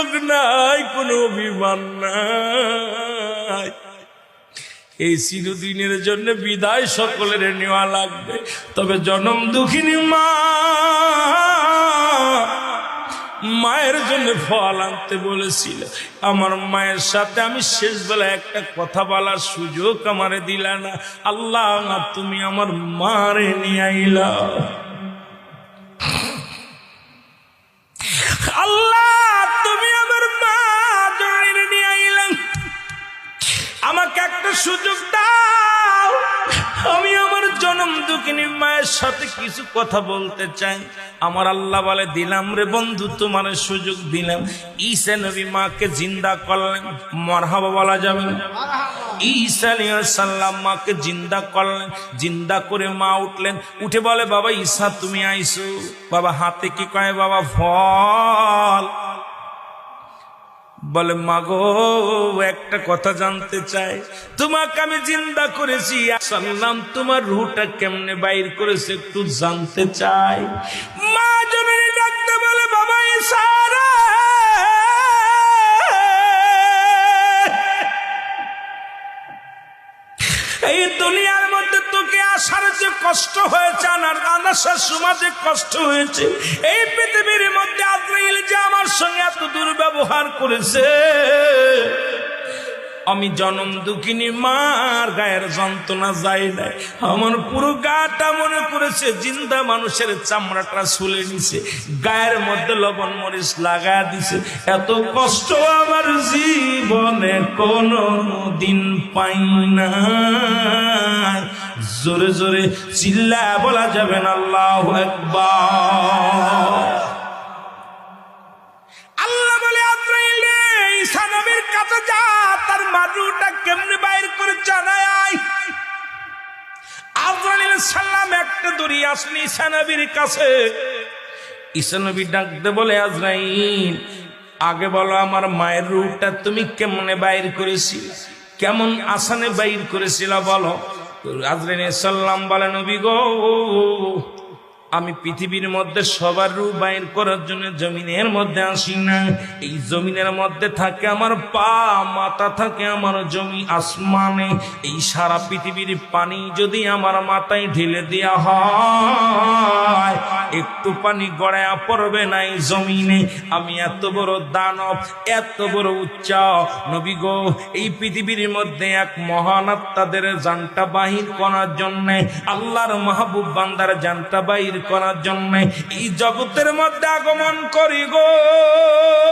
সুযোগ নাই, কোনো অভিমান নাই। এই চিরদিনের জন্য বিদায় সকলের নেওয়া লাগবে। তবে জনম দুঃখিনী মা, মায়ের জন্য ফল আনতে বলেছিল। আমার মায়ের সাথে আমি শেষ বেলা একটা কথা বলার সুযোগ আমারে দিলা না। আল্লাহ, তুমি আমার মারে নিয়ে আইলা। আল্লাহ, তুমি আমার মা জননীরে নিয়ে আইলা। আমাকে একটা সুযোগ দাও, আমি আমার জনম দুঃখিনী মায়ের সাথে কিছু কথা বলতে চাই। আমার আল্লাহ বলে, দিলাম রে বন্ধু, তোমার সুযোগ দিলাম। ঈসা নবী মাকে জিন্দা করলেন, মারহাবা বলা যাবে না? ঈসা আলাইহিস সালাম মাকে জিন্দা করলেন। জিন্দা করে মা উঠলেন, উঠে বলে, বাবা ঈসা তুমি আইছো। বাবা হাতে কি কয়? বাবা ফল। বলে, মাগো একটা কথা জানতে চাই, তোমাকে আমি জিন্দা করেছি, সাল্লাম তোমার রূহটা কেমনে বাইর করেছে একটু জানতে চাই। মা জননী ডাকতে বলে, বাবা ঈসা রে, এই দুনিয়ার মধ্যে তোকে আসার যে কষ্ট হয়েছে, আনার সময় যে কষ্ট হয়েছে, এই পৃথিবীর মধ্যে আজরাইল যে আমার সঙ্গে এত দুর্ব্যবহার করেছে, আমি জনম দুঃখিনী মার গায়ের যন্ত্রণা যাই নাই। আমার পুরো গাটা মনে করেছে জিন্দা মানুষের চামড়াটা ছুলে নিছে, গায়ের মধ্যে লবণ মরিচ লাগা দিছে। এত কষ্ট আমার জীবনে কোনো দিন পাই না। জোরে জোরে চিল্লা বলা যাবে না আল্লাহু আকবার। আল্লাহ বলে, আজরাইল ঈসা নবীর কাছে যা, তার মারুটা কেমনে বাইর করে জানায় আয়। আজরাইল সালাম একটা দড়ি আসেন ঈসা নবীর কাছে। ঈসা নবী ডাকতে বলে, আজরাইল আগে বলো, আমার মায়ের রূহটা তুমি কেমনে বাইর করেছিল, কেমন আসানে বাইর করেছিল বলো। আজরাইল সালাম বলে, নবী গো, আমি পৃথিবীর মধ্যে সবার রূহ বাইর করার জন্য জমিনের মধ্যে আসি না। এই জমিনের মধ্যে থাকে আমার পা, মাথা থাকে আমার জমি আসমানে। এই সারা পৃথিবীর পানি যদি আমার মাথায় ঢেলে দেয়া হয়, একটু পানি গড়ায়া পড়বে না এই জমিনে। আমি এত বড় দানব, এত বড় উচ্চ নবী গো, এই পৃথিবীর মধ্যে এক মহান আত্মাদের জানটা বাহির করার জন্য, আল্লাহর মাহবুব বান্দার জানটা বাহির করার জন্য এই জগতের মধ্যে আগমন করি গো।